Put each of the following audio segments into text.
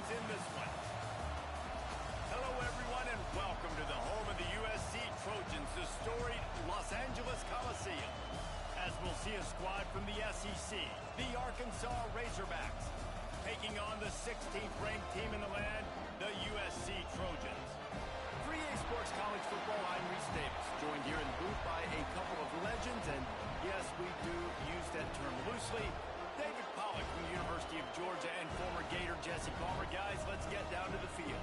in this one. Hello, everyone, and welcome to the home of the USC Trojans, the storied Los Angeles Coliseum. As we'll see a squad from the SEC, the Arkansas Razorbacks, taking on the 16th-ranked team in the land, the USC Trojans. For EA Sports College Football, I'm Reese Davis, joined here in the booth by a couple of legends, and yes, we do use that term loosely. David Pollack from the University of Georgia and former Gator Jesse Palmer. Guys, let's get down to the field.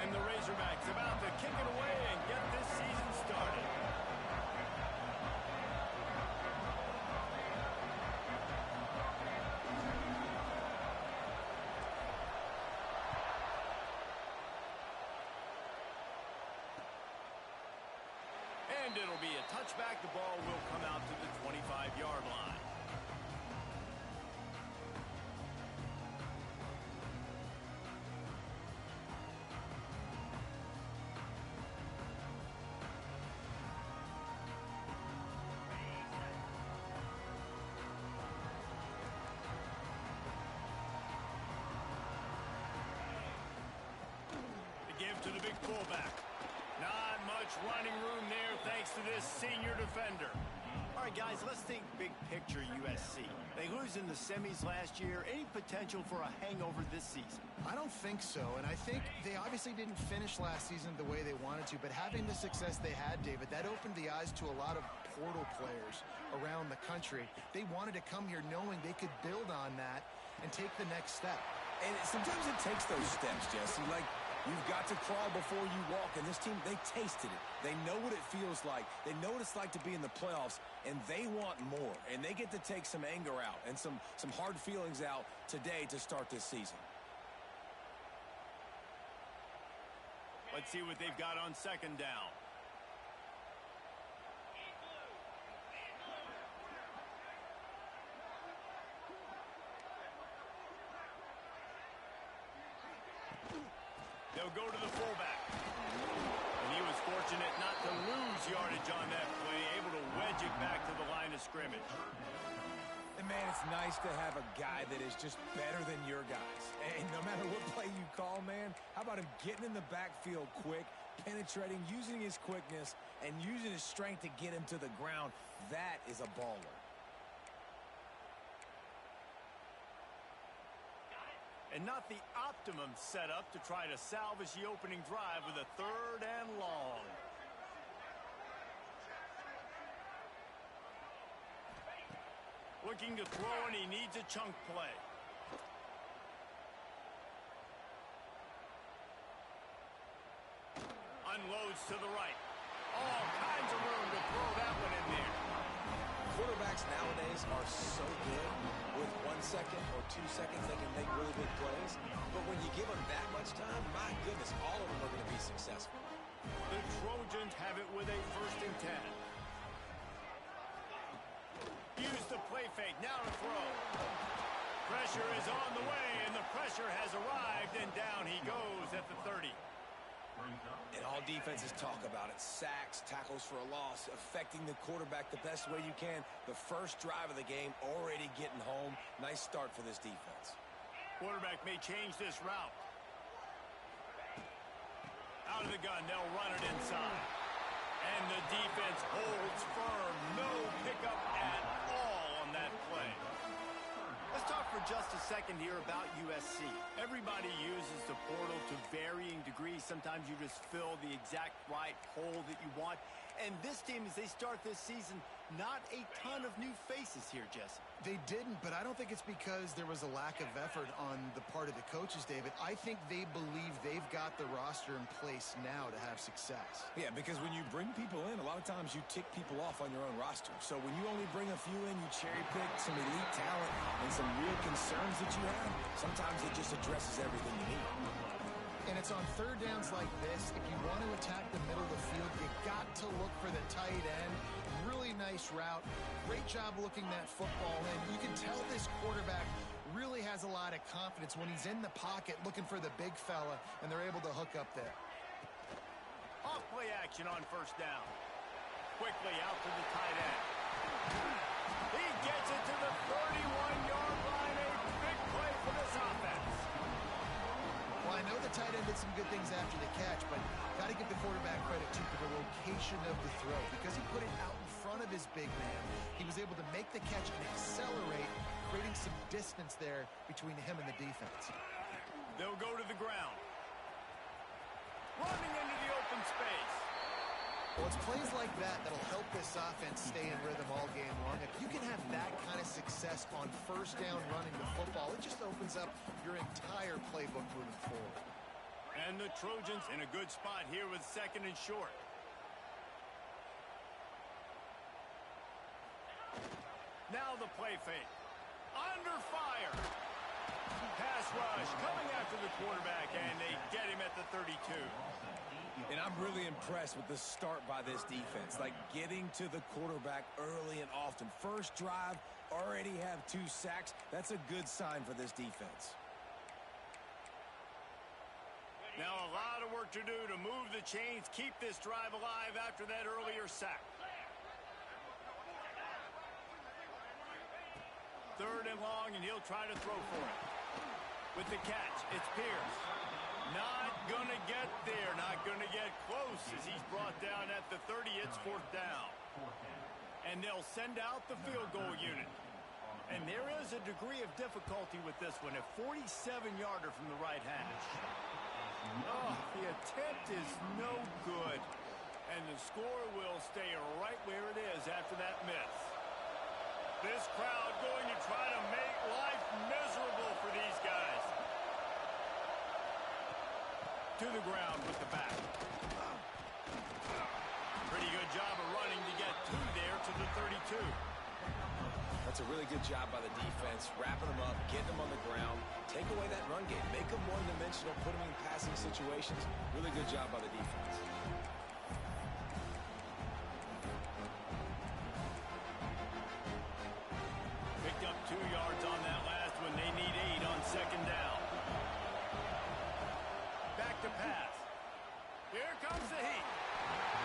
And the Razorbacks about to kick it away and get this season started. And it'll be a touchback. The ball will come out to the 25-yard line. The give to the big fullback. Not much running room there thanks to this senior defender. All right, guys, let's think big picture USC. They lose in the semis last year. Any potential for a hangover this season? I don't think so, and I think they obviously didn't finish last season the way they wanted to, but having the success they had, David, that opened the eyes to a lot of portal players around the country. They wanted to come here knowing they could build on that and take the next step. And sometimes it takes those steps, Jesse. Like, you've got to crawl before you walk, and this team, they tasted it. They know what it feels like. They know what it's like to be in the playoffs, and they want more. And they get to take some anger out and some hard feelings out today to start this season. Let's see what they've got on second down. They'll go to the fullback. And he was fortunate not to lose yardage on that play, able to wedge it back to the line of scrimmage. And, man, it's nice to have a guy that is just better than your guys. And no matter what play you call, man, how about him getting in the backfield quick, penetrating, using his quickness, and using his strength to get him to the ground? That is a baller. And not the optimum setup to try to salvage the opening drive with a 3rd and long. Looking to throw, and he needs a chunk play. Unloads to the right. All kinds of room to throw that one in there. Quarterbacks nowadays are so good. With 1 second or 2 seconds, they can make really big plays. But when you give them that much time, my goodness, all of them are going to be successful. The Trojans have it with a 1st and 10. Use the play fake. Now to throw. Pressure is on the way, and the pressure has arrived, and down he goes at the 30. And all defenses talk about it. Sacks, tackles for a loss, affecting the quarterback the best way you can. The first drive of the game, already getting home. Nice start for this defense. Quarterback may change this route. Out of the gun, they'll run it inside. And the defense holds firm. No pickup at all on that play. Let's talk for just a second here about USC. Everybody uses the portal to varying degrees. Sometimes you just fill the exact right hole that you want. And this team, as they start this season, not a ton of new faces here, Jesse. They didn't, but I don't think it's because there was a lack of effort on the part of the coaches, David. I think they believe they've got the roster in place now to have success. Yeah, because when you bring people in, a lot of times you tick people off on your own roster. So when you only bring a few in, you cherry pick some elite talent and some real concerns that you have, sometimes it just addresses everything you need. And it's on 3rd downs like this. If you want to attack the middle of the field, you got to look for the tight end. Really nice nice route. Great job looking that football in. You can tell this quarterback really has a lot of confidence when he's in the pocket looking for the big fella, and they're able to hook up there. Off play action on first down. Quickly out to the tight end. He gets it to the 31-yard line. A big play for this offense. Well, I know the tight end did some good things after the catch, but got to give the quarterback credit, too, for the location of the throw. Because he put it out in front of his big man, he was able to make the catch and accelerate, creating some distance there between him and the defense. They'll go to the ground. Running into the open space. Well, it's plays like that that'll help this offense stay in rhythm all game long. If you can have that kind of success on first down running the football, it just opens up your entire playbook moving forward. And the Trojans in a good spot here with second and short. Now the play fake. Under fire. Pass rush coming after the quarterback, and they get him at the 32. And I'm really impressed with the start by this defense. Like getting to the quarterback early and often. First drive, already have 2 sacks. That's a good sign for this defense. Now a lot of work to do to move the chains, keep this drive alive after that earlier sack. Third and long, and he'll try to throw for it. With the catch, it's Pierce. Not going to get there, not going to get close as he's brought down at the 30. It's fourth down. And they'll send out the field goal unit. And there is a degree of difficulty with this one, a 47-yarder from the right hash. Oh, the attempt is no good. And the score will stay right where it is after that miss. This crowd going to try to make life miserable for these guys. To the ground with the back. Pretty good job of running to get 2 there to the 32. That's a really good job by the defense, wrapping them up, getting them on the ground, take away that run game, make them one-dimensional, put them in passing situations. Really good job by the defense. Picked up 2 yards on that last one. They need 8 on second down. Back to pass. Here comes the heat.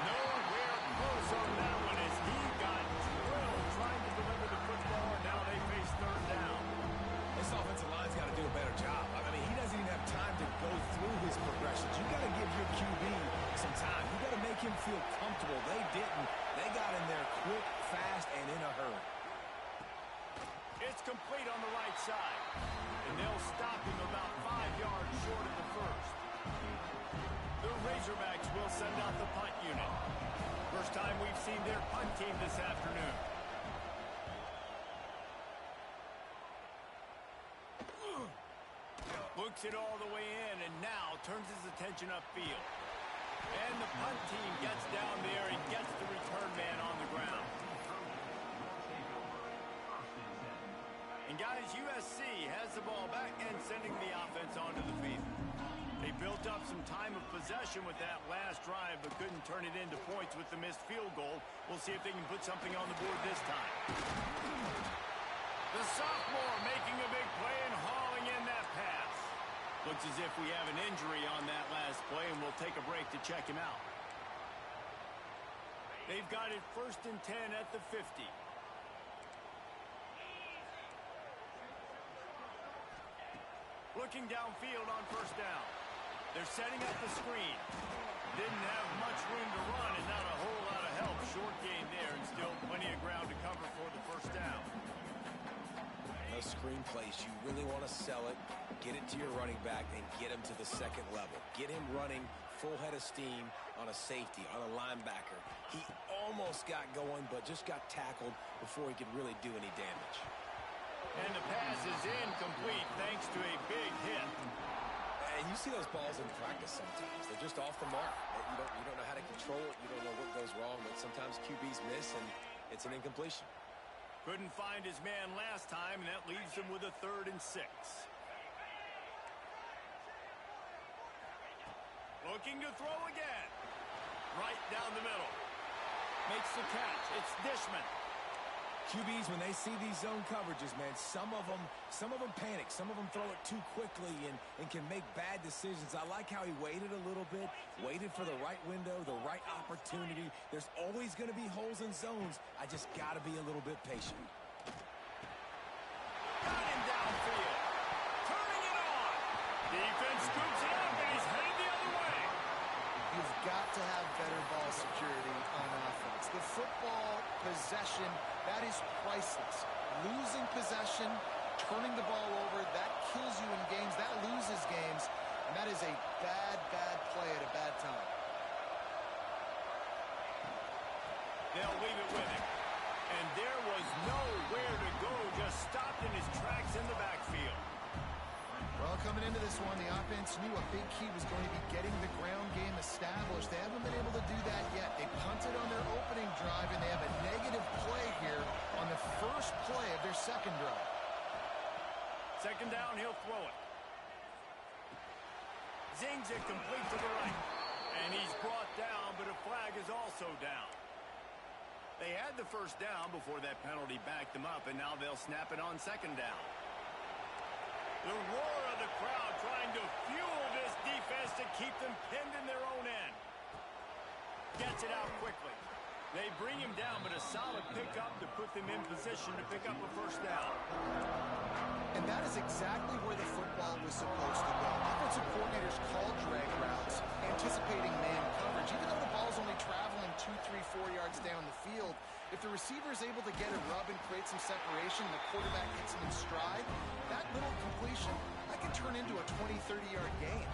Nowhere close on that one as he got drilled trying to deliver the football, and now they face third down. This offensive line's got to do a better job. I mean, he doesn't even have time to go through his progressions. You got to give your QB some time. You got to make him feel comfortable. They didn't. They got in there quick, fast, and in a hurry. It's complete on the right side, and they'll stop him about 5 yards short of the first. The Razorbacks will send out the punt unit. First time we've seen their punt team this afternoon. Looks it all the way in, and now turns his attention upfield. And the punt team gets down there and gets the return man on the ground. And guys, USC has the ball back and sending the offense onto the field. They built up some time of possession with that last drive, but couldn't turn it into points with the missed field goal. We'll see if they can put something on the board this time. The sophomore making a big play and hauling in that pass. Looks as if we have an injury on that last play, and we'll take a break to check him out. They've got it 1st and 10 at the 50. Looking downfield on first down. They're setting up the screen. Didn't have much room to run and not a whole lot of help. Short gain there and still plenty of ground to cover for the first down. Those screen plays, you really want to sell it, get it to your running back, and get him to the second level. Get him running full head of steam on a safety, on a linebacker. He almost got going, but just got tackled before he could really do any damage. And the pass is incomplete thanks to a big hit. And you see those balls in practice sometimes. They're just off the mark. You don't know how to control it. You don't know what goes wrong, but sometimes QBs miss, and it's an incompletion. Couldn't find his man last time, and that leaves him with a 3rd and 6. Looking to throw again. Right down the middle. Make makes the catch. It's Dishman. QBs, when they see these zone coverages, man, some of them panic. Some of them throw it too quickly and can make bad decisions. I like how he waited a little bit, waited for the right window, the right opportunity. There's always going to be holes in zones. I just got to be a little bit patient. Got him downfield. Turning it on. Defense scoops it up, and he's headed the other way. You've got to have better ball security on offense. The football possession, that is priceless. Losing possession, turning the ball over, that kills you in games, that loses games, and that is a bad, bad play at a bad time. They'll leave it with him. And there was nowhere to go, just stopped in his tracks in the backfield. Well, coming into this one, the offense knew a big key was going to be getting the ground game established. They haven't been able to do that yet. They punted on their opening drive, and they have a negative play here on the first play of their second drive. Second down, he'll throw it. Zings it complete to the right. And he's brought down, but a flag is also down. They had the first down before that penalty backed them up, and now they'll snap it on second down. The roar of the crowd trying to fuel this defense to keep them pinned in their own end. Gets it out quickly. They bring him down, but a solid pickup to put them in position to pick up a first down. And that is exactly where the football was supposed to go. Offensive coordinators called drag routes, anticipating man coverage. Even though the ball's only traveling 2, 3, 4 yards down the field, if the receiver is able to get a rub and create some separation, and the quarterback gets him in stride, that little completion, that can turn into a 20, 30-yard gain.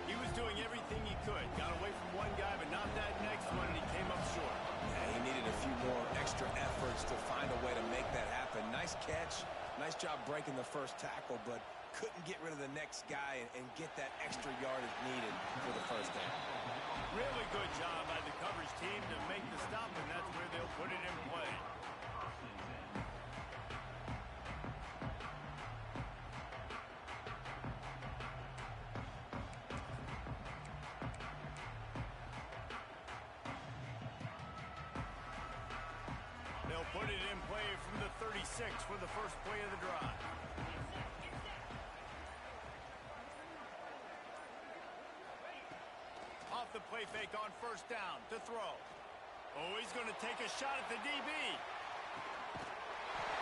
He was doing everything he could. Got away from one guy, but not that next one, and he came up short. Yeah, he needed a few more extra efforts to find a way to make that happen. Nice catch. Nice job breaking the first tackle, but couldn't get rid of the next guy and get that extra yardage needed for the first down. Really good job by the coverage team to make the stop, and that's where they'll put it in play. They'll put it in play from the 36 for the first play of the drive. Off the play fake on first down to throw. Oh, he's going to take a shot at the DB.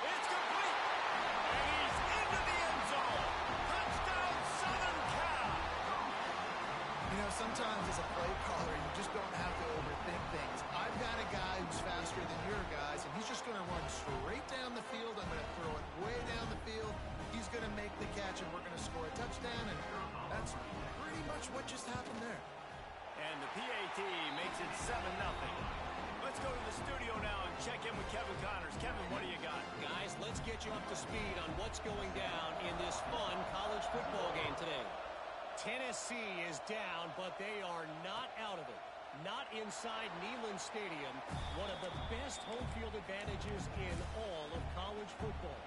It's complete. And he's into the end zone. Touchdown, Southern Cal. You know, sometimes as a play caller, you just don't have to overthink things. I've got a guy who's faster than your guys, and he's just going to run straight down the field. I'm going to throw it way down the field. He's going to make the catch, and we're going to score a touchdown, and that's pretty much what just happened there. And the PAT makes it 7-0. Let's go to the studio now and check in with Kevin Connors. Kevin, what do you got? Guys, let's get you up to speed on what's going down in this fun college football game today. Tennessee is down, but they are not out of it. Not inside Neyland Stadium, one of the best home field advantages in all of college football.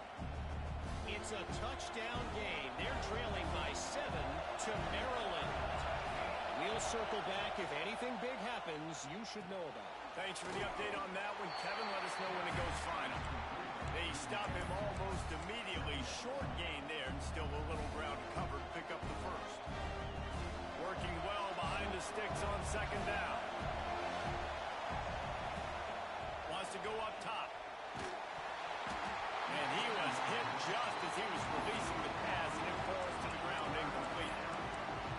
It's a touchdown game. They're trailing by 7 to Maryland. We'll circle back. If anything big happens, you should know about it. Thanks for the update on that one, Kevin. Let us know when it goes final. They stop him almost immediately. Short gain there, and still a little ground covered. Pick up the first. Working well behind the sticks on second down. Wants to go up top. And he was hit just as he was releasing the pass, and it falls to the ground incomplete.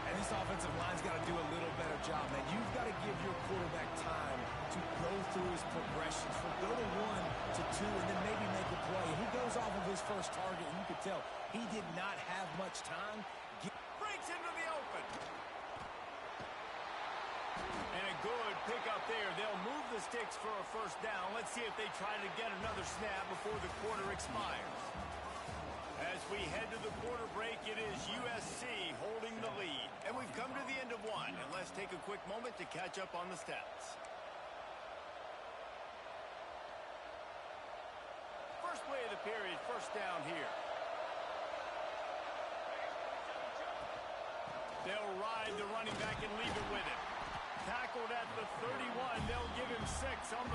And this offensive line's got to do a little better job, man. You've got to give your quarterback time to go through his progressions, from go to 1 to 2, and then maybe make a play. He goes off of his first target, and you could tell he did not have much time. Breaks into the open. And a good pickup there. They'll move the sticks for a first down. Let's see if they try to get another snap before the quarter expires. As we head to the quarter break, it is USC holding the lead. And we've come to the end of one. And let's take a quick moment to catch up on the stats. First play of the period, first down here. They'll ride the running back and leave it with him. Tackled at the 31. They'll give him 6 on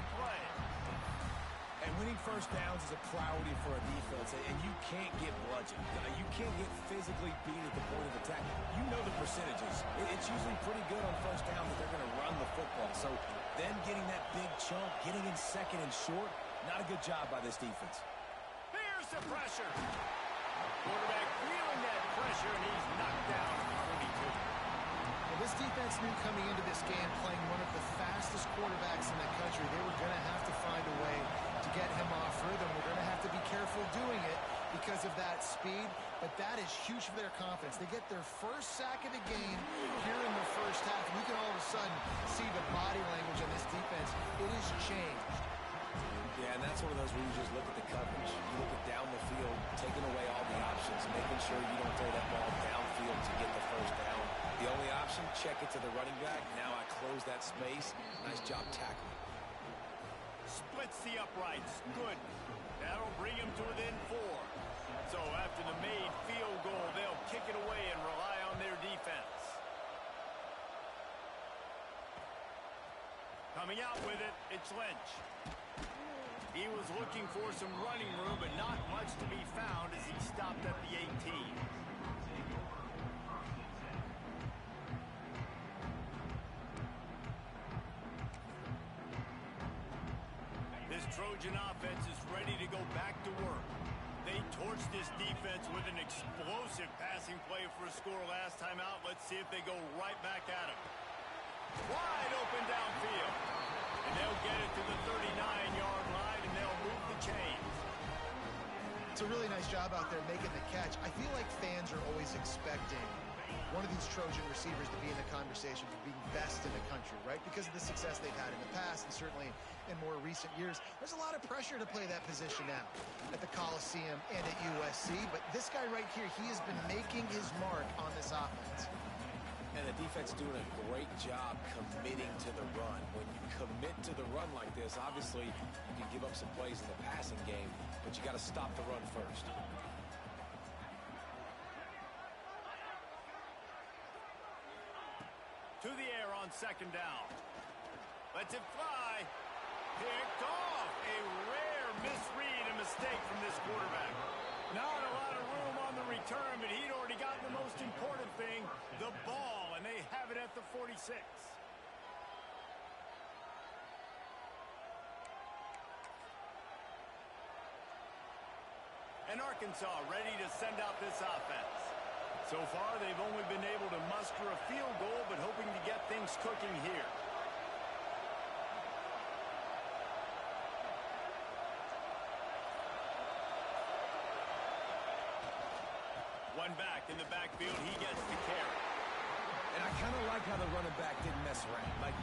first downs is a priority for a defense, and you can't get bludgeoned. You can't get physically beat at the point of attack. You know the percentages. It's usually pretty good on first down that they're going to run the football. So them getting that big chunk, getting in second and short, not a good job by this defense. Here's the pressure. Quarterback feeling that pressure, and he's knocked down at 42. Well, this defense knew coming into this game, playing one of the fastest quarterbacks in the country, they were going to have to find a way to get him off rhythm. We're going to have to be careful doing it because of that speed, but that is huge for their confidence. They get their first sack of the game here in the first half, and you can all of a sudden see the body language on this defense. It has changed. Yeah, and that's one of those where you just look at the coverage. You look at down the field, taking away all the options, making sure you don't throw that ball downfield to get the first down. The only option, check it to the running back. Now I close that space. Nice job tackling. Splits the uprights. Good. That'll bring him to within 4. So after the made field goal, they'll kick it away and rely on their defense. Coming out with it, it's Lynch. He was looking for some running room, but not much to be found as he stopped at the 18. This Trojan offense is ready to go back to work. They torched this defense with an explosive passing play for a score last time out. Let's see if they go right back at him. Wide open downfield. And they'll get it to the 39-yard line, and they'll move the chains. It's a really nice job out there making the catch. I feel like fans are always expecting one of these Trojan receivers to be in the conversation for being best in the country, right? Because of the success they've had in the past and certainly in more recent years. There's a lot of pressure to play that position now at the Coliseum and at USC. But this guy right here, he has been making his mark on this offense. And the defense doing a great job committing to the run. When you commit to the run like this, obviously you can give up some plays in the passing game, but you got to stop the run first. To the air on second down. Lets it fly. Picked off. A rare misread and mistake from this quarterback. Not a lot of room on the return, but he'd already gotten the most important thing, the ball, and they have it at the 46. And Arkansas ready to send out this offense. So far, they've only been able to muster a field goal, but hoping to get things cooking here. One back in the backfield, he gets the carry. And I kind of like how the running back didn't mess around. Like,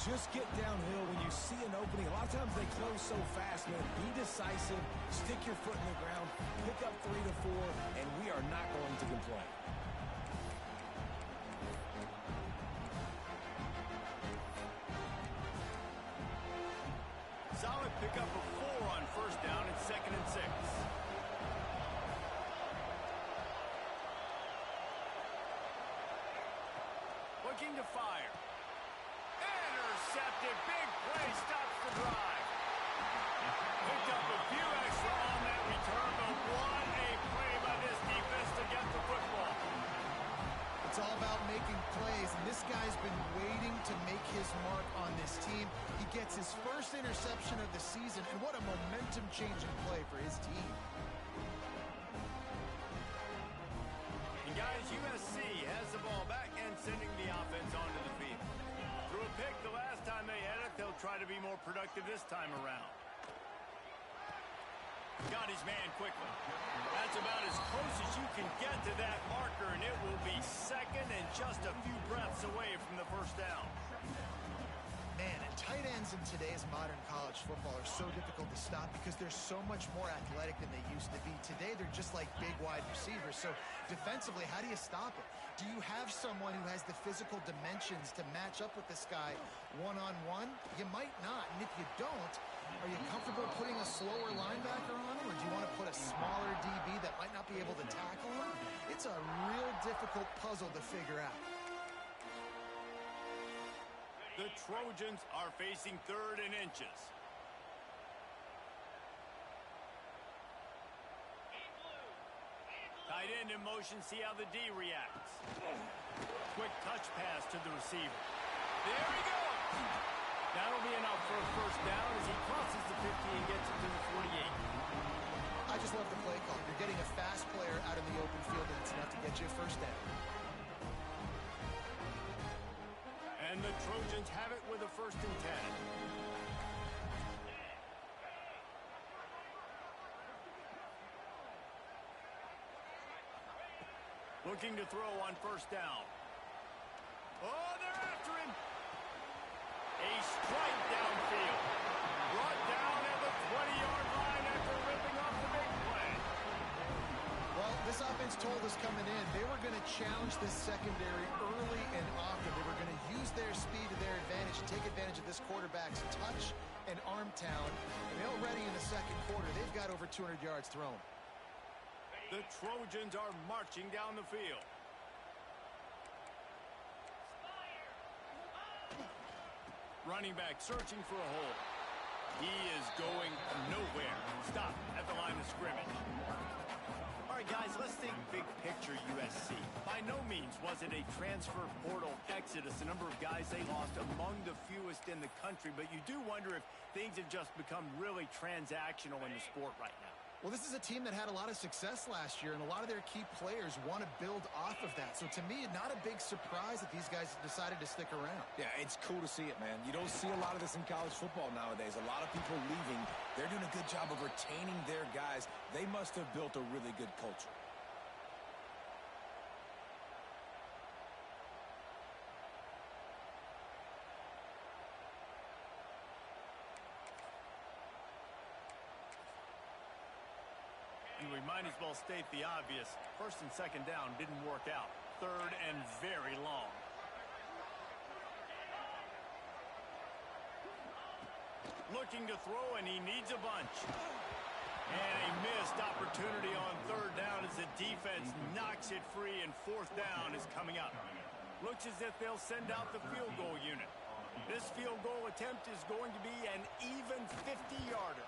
just get downhill when you see an opening. A lot of times they close so fast, man. Be decisive, stick your foot in the ground, pick up 3 to 4, and we are not going to complain. Solid pickup of 4 on first down and 2nd and 6. Looking to fire. Intercepted. Big play. Stops the drive. Picked up a few extra on that return, but what a play by this defense to get the football. It's all about making plays, and this guy's been waiting to make his mark on this team. He gets his first interception of the season, and what a momentum-changing play for his team. And guys, USC has the ball back and sending the offense onto the field. Threw a pick the last time they had it. They'll try to be more productive this time around. Got his man quickly. That's about as close as you can get to that marker, and it will be second and just a few breaths away from the first down. Man, and tight ends in today's modern college football are so difficult to stop because they're so much more athletic than they used to be. Today, they're just like big wide receivers. So defensively, how do you stop it? Do you have someone who has the physical dimensions to match up with this guy one-on-one? You might not. And if you don't, are you comfortable putting a slower linebacker on him, or do you want to put a smaller DB that might not be able to tackle him? It's a real difficult puzzle to figure out. The Trojans are facing 3rd and inches. Tight end in motion, see how the D reacts. Quick touch pass to the receiver. There he goes! That'll be enough for a first down as he crosses the 50 and gets it to the 48. I just love the play call. You're getting a fast player out in the open field, and it's enough to get you a first down. And the Trojans have it with a 1st and 10. Looking to throw on 1st down. Oh, they're after him. A strike downfield. Brought down at the 20-yard line after ripping off the big play. Well, this offense told us coming in they were going to challenge this secondary early and often. They were going to use their speed to their advantage and take advantage of this quarterback's touch and arm talent. And already in the 2nd quarter, they've got over 200 yards thrown. The Trojans are marching down the field. Running back searching for a hole. He is going nowhere. Stop at the line of scrimmage. All right, guys, let's think big picture USC. By no means was it a transfer portal exodus. The number of guys they lost among the fewest in the country, but you do wonder if things have just become really transactional in the sport right now. Well, this is a team that had a lot of success last year, and a lot of their key players want to build off of that. So to me, not a big surprise that these guys decided to stick around. Yeah, it's cool to see it, man. You don't see a lot of this in college football nowadays. A lot of people leaving. They're doing a good job of retaining their guys. They must have built a really good culture. We might as well state the obvious. 1st and 2nd down didn't work out. 3rd and very long. Looking to throw, and he needs a bunch. And a missed opportunity on 3rd down as the defense knocks it free, and 4th down is coming up. Looks as if they'll send out the field goal unit. This field goal attempt is going to be an even 50-yarder.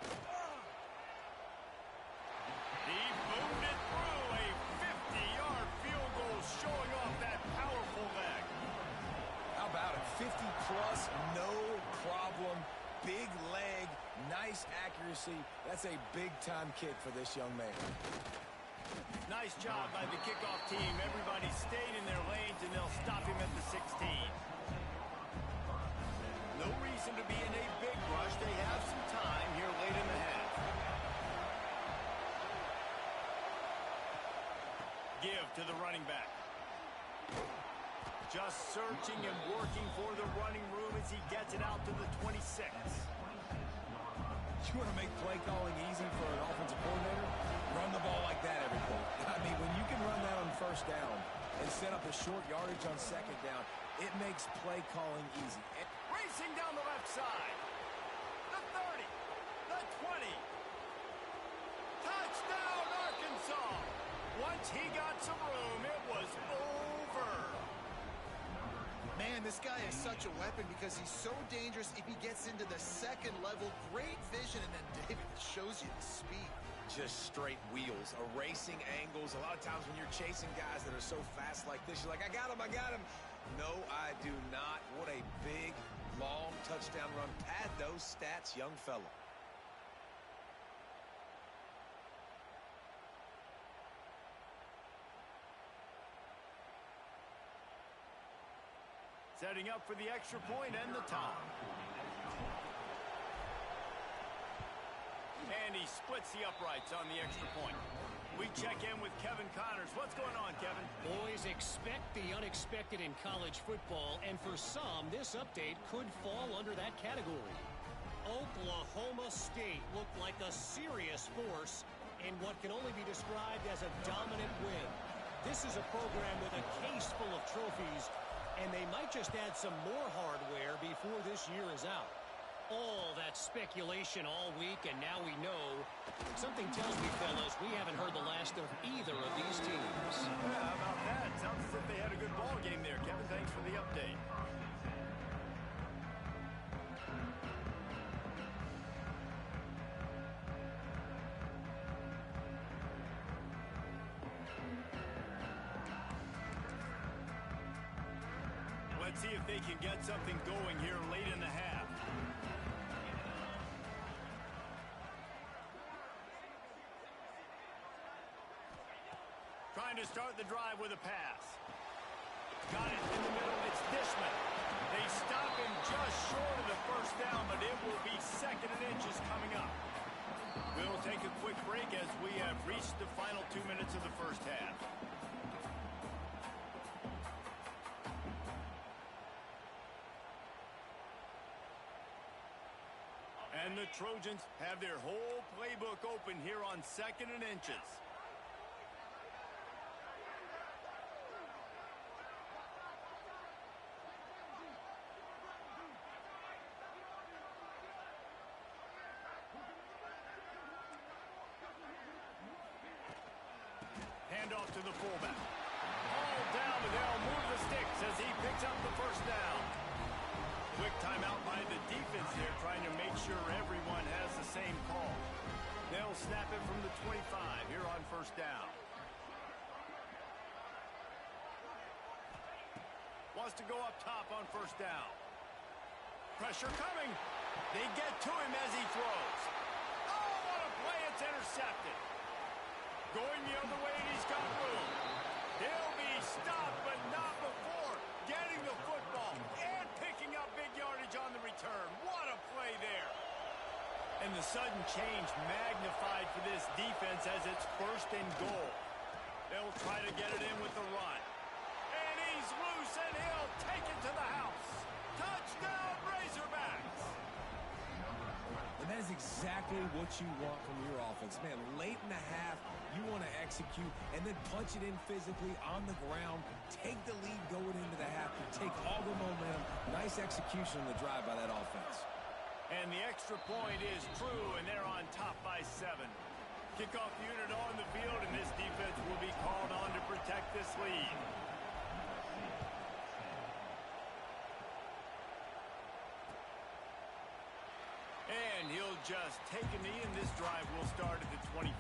He boomed it through. A 50-yard field goal showing off that powerful leg. How about it? 50-plus, no problem. Big leg, nice accuracy. That's a big-time kick for this young man. Nice job by the kickoff team. Everybody stayed in their lanes, and they'll stop him at the 16. No reason to be in a big rush. They have some time here late in the half. Give to the running back. Just searching and working for the running room as he gets it out to the 26. You want to make play calling easy for an offensive coordinator? Run the ball like that every play. I mean, when you can run that on 1st down and set up a short yardage on 2nd down, it makes play calling easy. Racing down the left side. The 30. The 20. Touchdown, Arkansas. Once he got some room, it was over. Man, this guy is such a weapon because he's so dangerous if he gets into the 2nd level. Great vision, and then David shows you the speed. Just straight wheels, erasing angles. A lot of times when you're chasing guys that are so fast like this, you're like, I got him, I got him. No, I do not. What a big, long touchdown run. Pad those stats, young fella. Setting up for the extra point and the tie. And he splits the uprights on the extra point. We check in with Kevin Connors. What's going on, Kevin? Boys, expect the unexpected in college football, and for some, this update could fall under that category. Oklahoma State looked like a serious force in what can only be described as a dominant win. This is a program with a case full of trophies, and they might just add some more hardware before this year is out. All that speculation all week, and now we know. Something tells me, fellas, we haven't heard the last of either of these teams. Yeah, how about that? Sounds as if they had a good ball game there, Kevin. Thanks for the update. Let's see if they can get something going here late in the half. Trying to start the drive with a pass. Got it in the middle. It's Dishman. They stop him just short of the first down, but it will be 2nd and inches coming up. We'll take a quick break as we have reached the final 2 minutes of the first half. And the Trojans have their whole playbook open here on 2nd and inches. Handoff to the fullback. All down, but they'll move the sticks as he picks up the first down. Quick timeout by the defense there, trying to make sure everyone has the same call. They'll snap it from the 25 here on first down. Wants to go up top on first down. Pressure coming. They get to him as he throws. Oh, what a play. It's intercepted. Going the other way, and he's got room. He'll be stopped, but not before getting the football and picking up big yardage on the return. What a play there. And the sudden change magnified for this defense as it's 1st and goal. They'll try to get it in with the run. And he's loose, and he'll take it to the house. Touchdown, Razorbacks. And that is exactly what you want from your offense. Man, late in the half, you want to execute and then punch it in physically on the ground. Take the lead going into the half. Take all the momentum. Nice execution on the drive by that offense. And the extra point is true, and they're on top by 7. Kickoff unit on the field, and this defense will be called on to protect this lead. And he'll just take a knee, and this drive will start at the 25.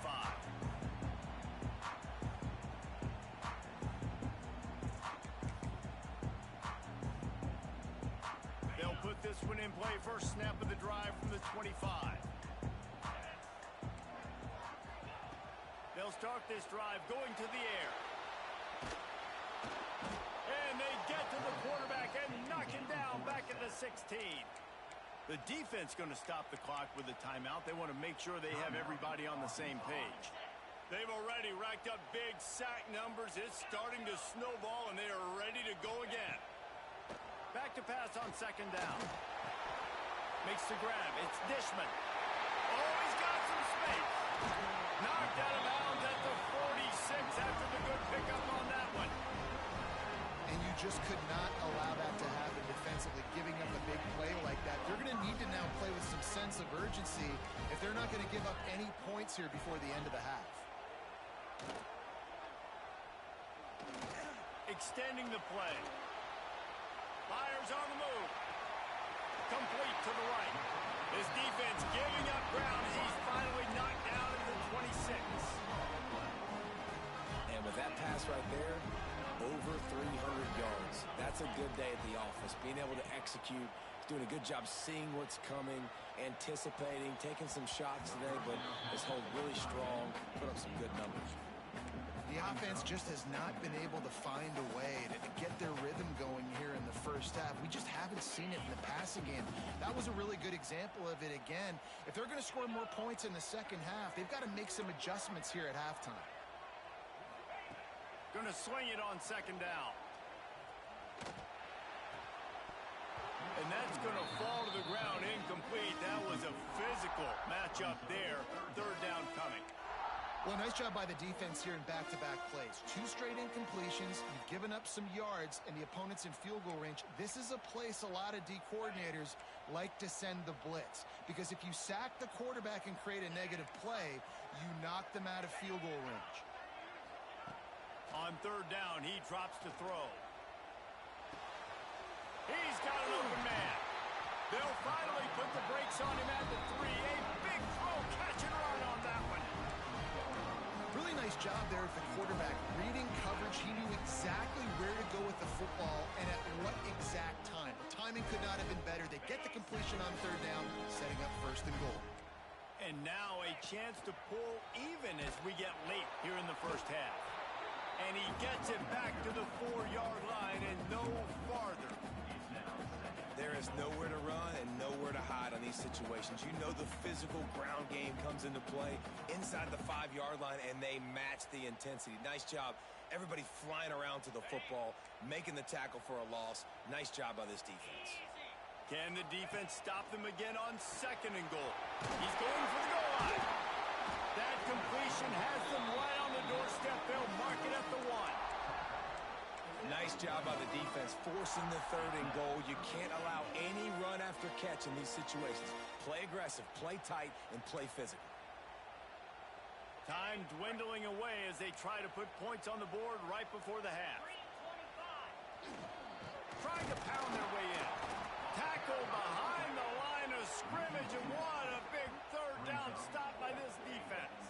They'll put this one in play. First snap of the drive from the 25. They'll start this drive going to the air. And they get to the quarterback and knock him down back at the 16. The defense going to stop the clock with a timeout. They want to make sure they have everybody on the same page. They've already racked up big sack numbers. It's starting to snowball, and they are ready to go again. Back to pass on 2nd down. Makes the grab. It's Dishman. Oh, he's got some space. Knocked out of bounds at the 46 after the good pickup on that one. And you just could not allow that to happen defensively, giving up a big play like that. They're going to need to now play with some sense of urgency if they're not going to give up any points here before the end of the half. Extending the play. Fires on the move. Complete to the right. His defense giving up ground as he's finally knocked down at the 26. And with that pass right there, over 300 yards. That's a good day at the office. Being able to execute, doing a good job seeing what's coming, anticipating, taking some shots today, but has held really strong, put up some good numbers. The offense just has not been able to find a way to get their rhythm going here in the first half. We just haven't seen it in the passing game. That was a really good example of it again. If they're going to score more points in the second half, they've got to make some adjustments here at halftime. Going to swing it on 2nd down. And that's going to fall to the ground incomplete. That was a physical matchup there. 3rd down coming. Well, nice job by the defense here in back-to-back plays. 2 straight incompletions. You've given up some yards, and the opponent's in field goal range. This is a place a lot of D coordinators like to send the blitz, because if you sack the quarterback and create a negative play, you knock them out of field goal range. On 3rd down, he drops to throw. He's got an open man. They'll finally put the brakes on him at the 3. A big throw, catch and run on that one. Really nice nice job there at the quarterback. Reading coverage, he knew exactly where to go with the football and at what exact time. The timing could not have been better. They get the completion on third down, setting up first and goal. And now a chance to pull even as we get late here in the first half. And he gets it back to the 4-yard line and no farther. There is nowhere to run and nowhere to hide on these situations. You know the physical ground game comes into play inside the 5-yard line, and they match the intensity. Nice job. Everybody flying around to the football, making the tackle for a loss. Nice job by this defense. Can the defense stop them again on second and goal? He's going for the goal line. That completion has them right on the doorstep. They'll mark it at the 1. Nice job by the defense, forcing the third and goal. You can't allow any run after catch in these situations. Play aggressive, play tight, and play physical. Time dwindling away as they try to put points on the board right before the half. Trying to pound their way in. Tackle behind the line of scrimmage, and what a big third down stop by this defense.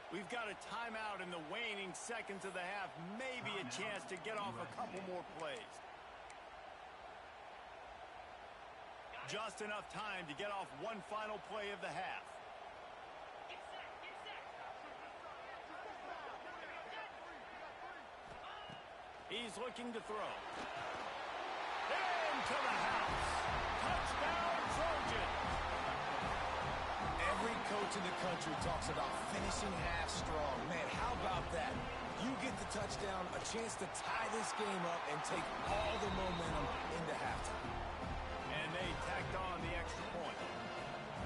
We've got a timeout in the waning seconds of the half. Maybe a chance to get off a couple more plays. Just enough time to get off one final play of the half. He's looking to throw. Into the house. Touchdown, Trojan. Every coach in the country talks about finishing half strong. Man, how about that? You get the touchdown, a chance to tie this game up and take all the momentum into halftime. And they tacked on the extra point.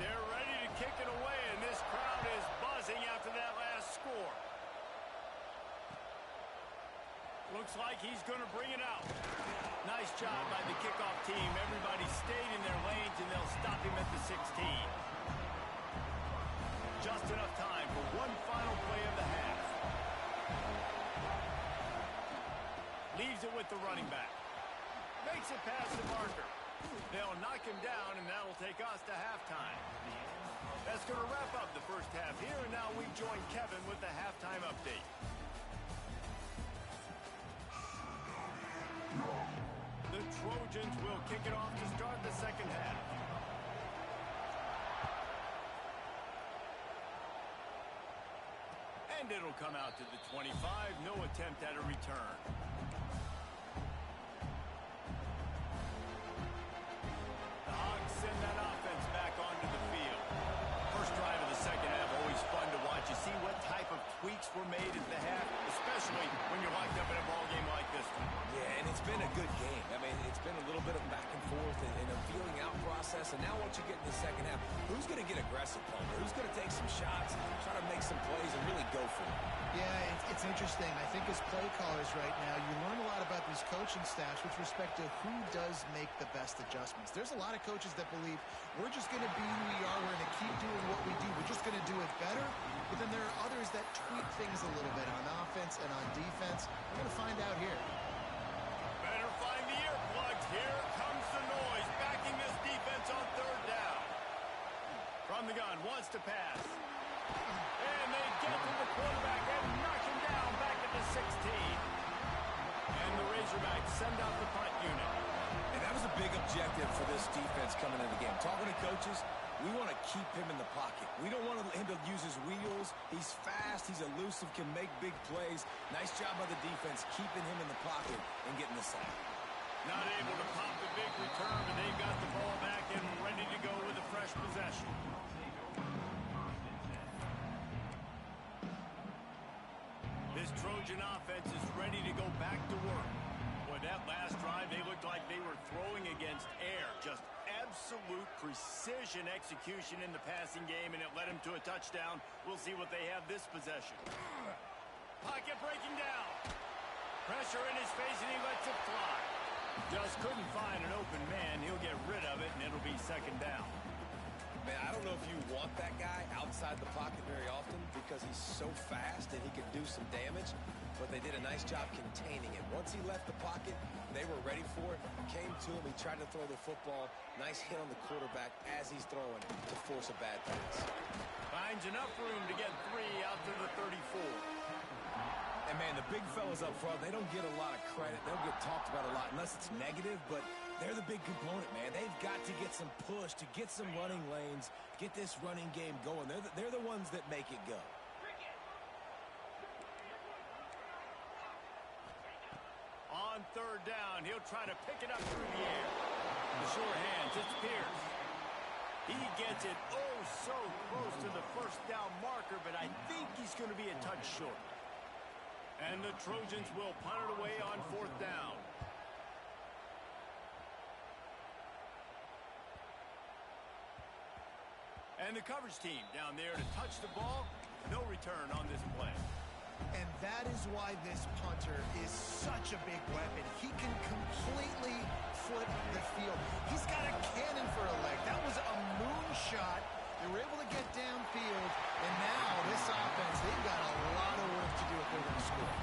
They're ready to kick it away, and this crowd is buzzing after that last score. Looks like he's going to bring it out. Nice job by the kickoff team. Everybody stayed in their lanes, and they'll stop him at the 16. Just enough time for one final play of the half. Leaves it with the running back. Makes it past the marker. They'll knock him down, and that'll take us to halftime. That's going to wrap up the first half here, and now we join Kevin with the halftime update. The Trojans will kick it off to start the second half. And it'll come out to the 25. No attempt at a return. The Hogs send that offense back onto the field. First drive of the second half, always fun to watch. You see what type of tweaks were made at the half, especially when you're locked up in a ball game like this one. Yeah, and it's been a good game. I mean, it's been a little bit of back and forth and a feeling out process. And now once you get in the second half, who's going to get aggressive, Palmer? Who's going to take some shots, try to make some plays, and really go for it? Yeah, it's interesting. I think as play callers right now, you learn a lot about these coaching staffs with respect to who does make the best adjustments. There's a lot of coaches that believe we're just going to be who we are. We're going to keep doing what we do. We're just going to do it better. But then there are others that tweak things a little bit on offense and on defense. We're going to find out here. Better find the earplugs. Here comes the noise, backing this defense on third down. From the gun, wants to pass. And they get to the quarterback and knock him down back at the 16. And the Razorbacks send out the punt unit. And that was a big objective for this defense coming into the game. Talking to coaches, we want to keep him in the pocket. We don't want him to use his wheels. He's fast. He's elusive, can make big plays. Nice job by the defense keeping him in the pocket and getting the sack. Not able to pop the big return, but they've got the ball back and ready to go with a fresh possession. This Trojan offense is ready to go back to work. Boy, that last drive, they looked like they were throwing against air. Just absolute precision execution in the passing game, and it led them to a touchdown. We'll see what they have this possession. Pocket breaking down. Pressure in his face, and he lets it fly. Just couldn't find an open man. He'll get rid of it, and it'll be second down. Man, I don't know if you want that guy outside the pocket very often because he's so fast and he can do some damage, but they did a nice job containing him. Once he left the pocket, they were ready for it, came to him, he tried to throw the football. Nice hit on the quarterback as he's throwing to force a bad pass. Finds enough room to get 3 out to the 34. And, man, the big fellas up front, they don't get a lot of credit. They don't get talked about a lot unless it's negative, but they're the big component, man. They've got to get some push, to get some running lanes, get this running game going. They're the ones that make it go. On 3rd down, he'll try to pick it up through the air. The sure hands, it's Pierce. He gets it so close to the 1st down marker, but I think he's going to be a touch short. And the Trojans will punt it away on 4th down. And the coverage team down there to touch the ball. No return on this play. And that is why this punter is such a big weapon. He can completely flip the field. He's got a cannon for a leg. That was a moonshot. They were able to get downfield. And now this offense, they've got a lot of work to do if they're going to score.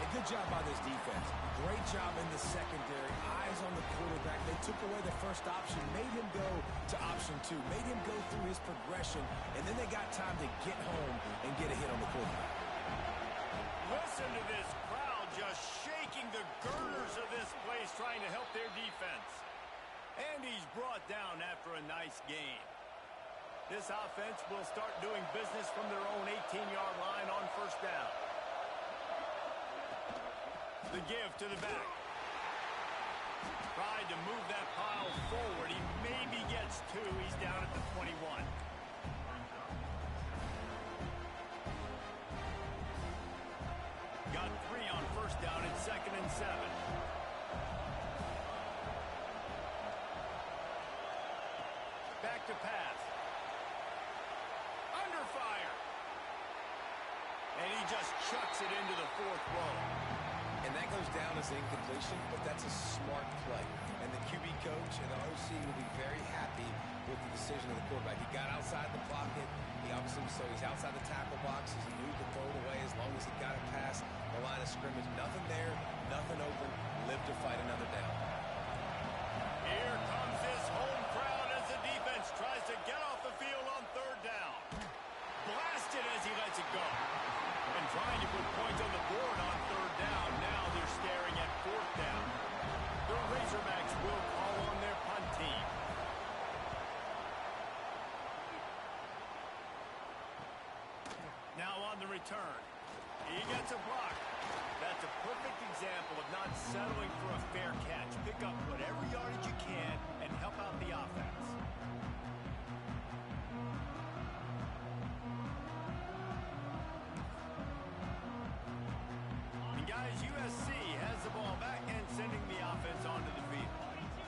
A good job by this defense. Great job in the secondary. Eyes on the quarterback. They took away the first option, made him go to option 2, made him go through his progression, and then they got time to get home and get a hit on the quarterback. Listen to this crowd just shaking the girders of this place trying to help their defense. And he's brought down after a nice game. This offense will start doing business from their own 18-yard line on 1st down. The give to the back. Tried to move that pile forward. He maybe gets 2. He's down at the 21. Got 3 on 1st down and 2nd and 7. Back to pass. Under fire. And he just chucks it into the 4th row. And that goes down as incompletion, but that's a smart play. And the QB coach and the OC will be very happy with the decision of the quarterback. He got outside the pocket. He obviously, so he's outside the tackle box. He knew to throw it away as long as he got it past the line of scrimmage. Nothing there, nothing open. Live to fight another down. Here comes this home crowd as the defense tries to get off the field on 3rd down. Blasted as he lets it go. And trying to put points on the board on 3rd down. Now they're staring at 4th down. The Razorbacks will call on their punt team. Now on the return. He gets a block. That's a perfect example of not settling for a fair catch. Pick up whatever yardage you can and help out the offense. And guys, USC has the ball back and sending the offense onto the field.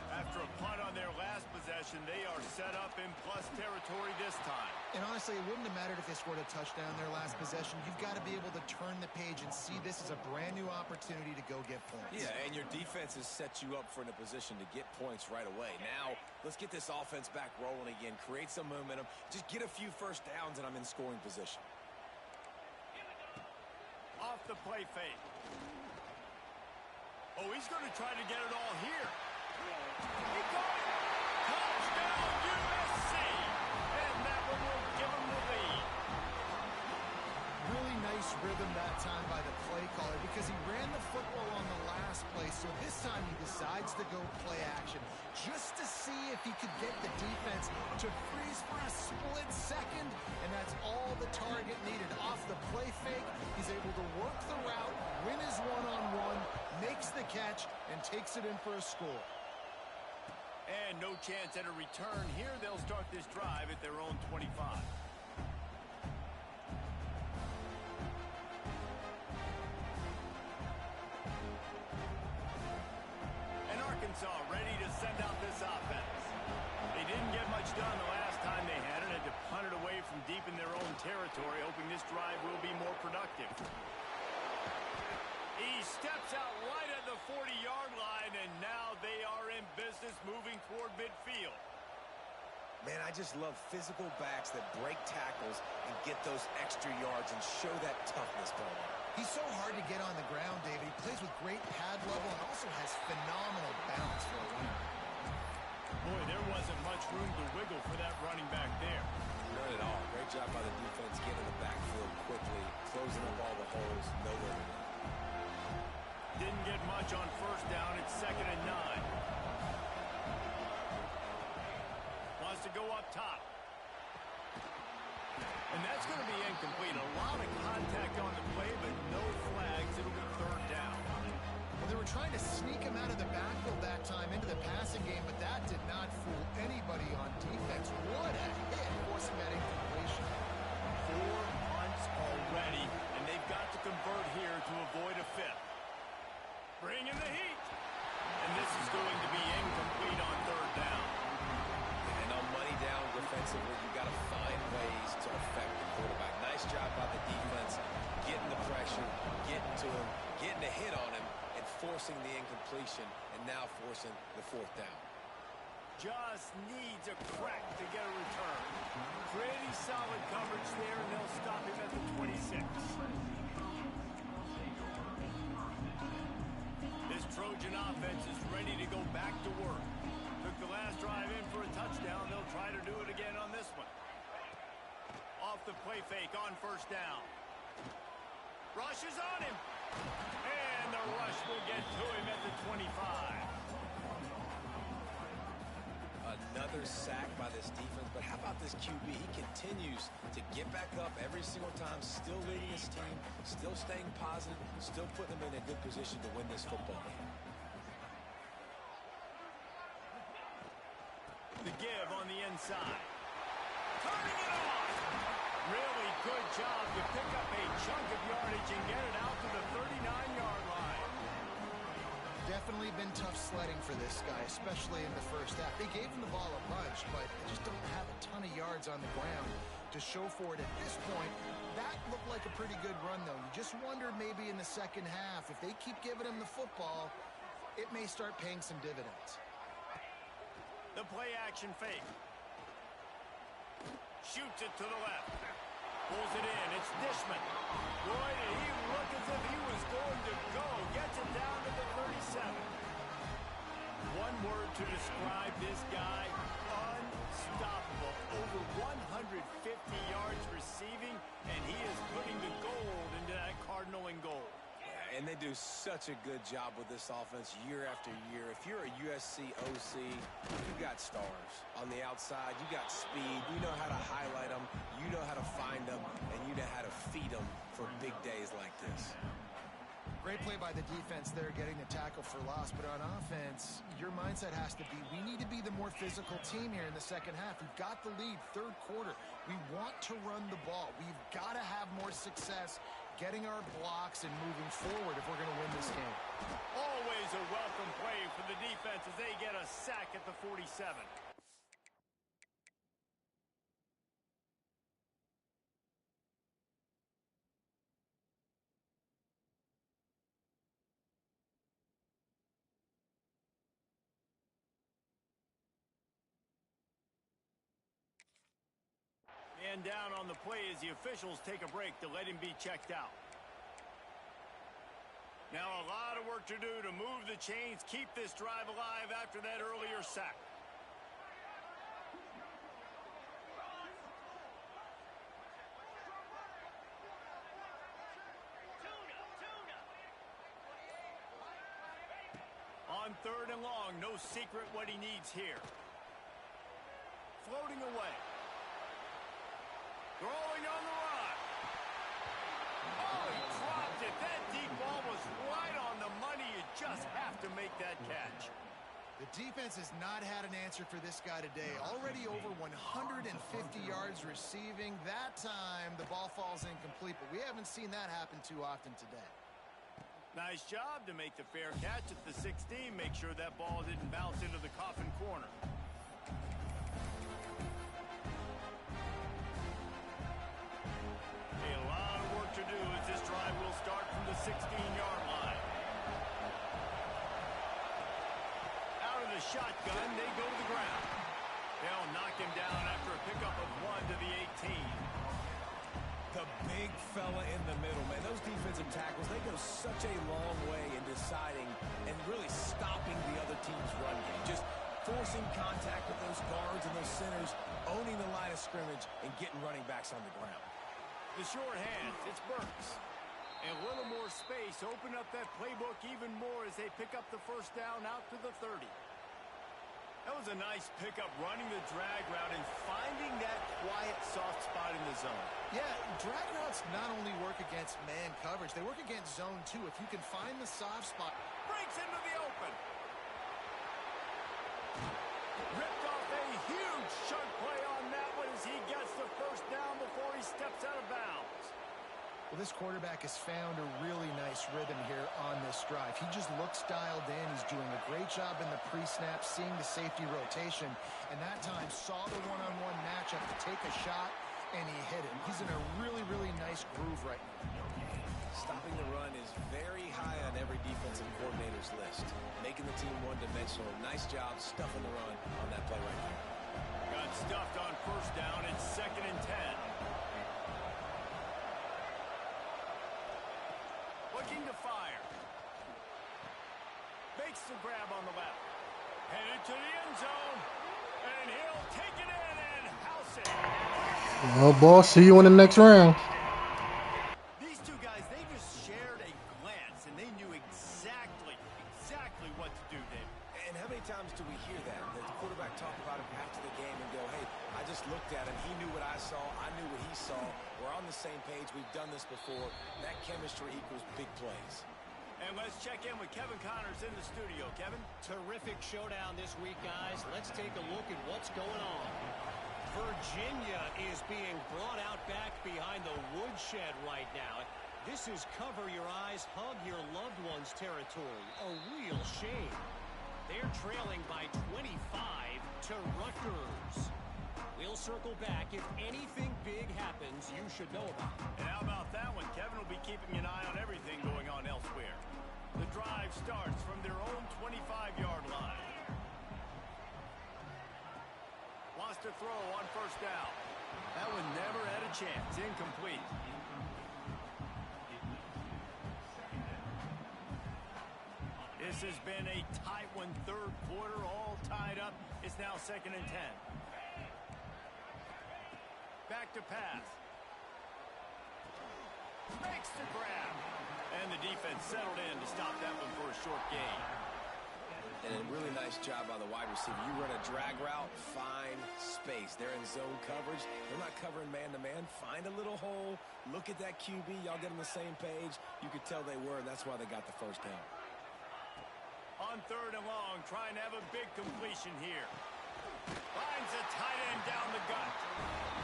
After a punt on their last possession, they are set up in plus territory this time. And honestly, it wouldn't have mattered if they scored a touchdown their last possession. You've got to be able to turn the page and see this as a brand new opportunity to go get points. Yeah, and your defense has set you up for in a position to get points right away. Now, let's get this offense back rolling again, create some momentum, just get a few first downs, and I'm in scoring position. Off the play fake. Oh, he's going to try to get it all here. He caught it. Touchdown, USC. And that one will give him the lead. Really nice rhythm that time by the play caller because he ran the football on the last play, so this time he decides to go play action just to see if he could get the defense to freeze for a split second, and that's all the target needed. Off the play fake, he's able to work the route, win his one-on-one, makes the catch, and takes it in for a score. And no chance at a return here. They'll start this drive at their own 25. And Arkansas ready to send out this offense. They didn't get much done the last time they had it. Had to punt it away from deep in their own territory, hoping this drive will be more productive. He steps out right at the 40-yard line, and now they are in business moving toward midfield. Man, I just love physical backs that break tackles and get those extra yards and show that toughness, Paul. He's so hard to get on the ground, David. He plays with great pad level and also has phenomenal balance for a runner. Boy, there wasn't much room to wiggle for that running back there. None at all. Great job by the defense getting in the backfield quickly, closing up all the holes, no limit. Didn't get much on first down. It's 2nd and 9. Wants to go up top. And that's going to be incomplete. A lot of contact on the play, but no flags. It'll be 3rd down. Well, they were trying to sneak him out of the backfield that time into the passing game, but that did not fool anybody on defense. What a hit, forcing that incompletion. 4 punts already, and they've got to convert here to avoid a 5th. Bring in the heat. And this is going to be incomplete on 3rd down. And on money down defensively, you got to find ways to affect the quarterback. Nice job by the defense, getting the pressure, getting to him, getting a hit on him, and forcing the incompletion, and now forcing the 4th down. Just needs a crack to get a return. Pretty solid coverage there, and they'll stop him at the 26. This Trojan offense is ready to go back to work. Took the last drive in for a touchdown. They'll try to do it again on this one. Off the play fake on 1st down. Rush is on him. And the rush will get to him at the 25. Another sack by this defense, but how about this QB? He continues to get back up every single time, still leading his team, still staying positive, still putting them in a good position to win this football game. The give on the inside. Turning it off. Really good job to pick up a chunk of yardage and get it out to the 39-yard line. Definitely been tough sledding for this guy, especially in the first half. They gave him the ball a bunch, but they just don't have a ton of yards on the ground to show for it at this point. That looked like a pretty good run, though. You just wondered maybe in the second half, if they keep giving him the football, it may start paying some dividends. The play action fake. Shoots it to the left. Pulls it in. It's Dishman. Boy, did he look as if he was going to go. Gets it down to the 37. One word to describe this guy: unstoppable. Over 150 yards receiving, and he is putting the gold into that Cardinal and gold. And they do such a good job with this offense year after year. If you're a USC OC, you got stars. On the outside, you got speed. You know how to highlight them. You know how to find them. And you know how to feed them for big days like this. Great play by the defense there, getting the tackle for loss. But on offense, your mindset has to be, we need to be the more physical team here in the second half. We've got the lead, 3rd quarter. We want to run the ball. We've got to have more success getting our blocks and moving forward if we're going to win this game. Always a welcome play for the defense as they get a sack at the 47. And down on the play as the officials take a break to let him be checked out. Now a lot of work to do to move the chains, keep this drive alive after that earlier sack. On 3rd and long, no secret what he needs here. Floating away. Throwing on the run. Oh, he dropped it. That deep ball was right on the money. You just have to make that catch. The defense has not had an answer for this guy today. Already over 150 yards receiving. That time, the ball falls incomplete, but we haven't seen that happen too often today. Nice job to make the fair catch at the 16. Make sure that ball didn't bounce into the coffin corner. A lot of work to do as this drive will start from the 16-yard line. Out of the shotgun, they go to the ground. They'll knock him down tackles, they go such a long way in deciding and really stopping the other team's run game. Just forcing contact with those guards and those centers, owning the line of scrimmage, and getting running backs on the ground. The short hands, it's Burks. And a little more space, open up that playbook even more as they pick up the first down out to the 30. That was a nice pickup, running the drag route and finding that quiet, soft spot in the zone. Yeah, drag routes not only work against man coverage, they work against zone too. If you can find the soft spot. Breaks into the open. Ripped off a huge chunk play on that one as he gets the first down before he steps out of bounds. Well, this quarterback has found a really nice rhythm here on this drive. He just looks dialed in. He's doing a great job in the pre-snap, seeing the safety rotation, and that time saw the one-on-one matchup to take a shot, and he hit it. He's in a really, really nice groove right now. Stopping the run is very high on every defensive coordinator's list. Making the team one-dimensional. Nice job stuffing the run on that play right there. Got stuffed on first down. It's 2nd and 10. Looking to fire. Makes the grab on the left. Headed to the end zone. And he'll take it in and house it. Well, boss, see you in the next round. These two guys, they just shared a glance, and they knew exactly what to do, Dave. And how many times do we hear that? The quarterback talk about him after the game and go, hey, I just looked at him. He knew what I saw. I knew what he saw. We're on the same page. We've done this before. That chemistry equals big plays. And let's check in with Kevin Connors in the studio. Kevin? Terrific showdown this week, guys. Let's take a look at what's going on. Virginia is being brought out back behind the woodshed right now. This is cover your eyes, hug your loved ones territory. A real shame. They're trailing by 25 to Rutgers. We'll circle back. If anything big happens, you should know about it. And how about that one? Kevin will be keeping an eye on everything going on elsewhere. The drive starts from their own 25-yard line. Wants to throw on first down. That one never had a chance. Incomplete. This has been a tight one, third quarter, all tied up. It's now 2nd and 10. Back to pass. Makes the grab. And the defense settled in to stop that one for a short gain. And a really nice job by the wide receiver. You run a drag route, find space. They're in zone coverage. They're not covering man-to-man. Find a little hole. Look at that QB. Y'all get on the same page. You could tell they were, and that's why they got the first down. On 3rd and long, trying to have a big completion here. Finds a tight end down the gut.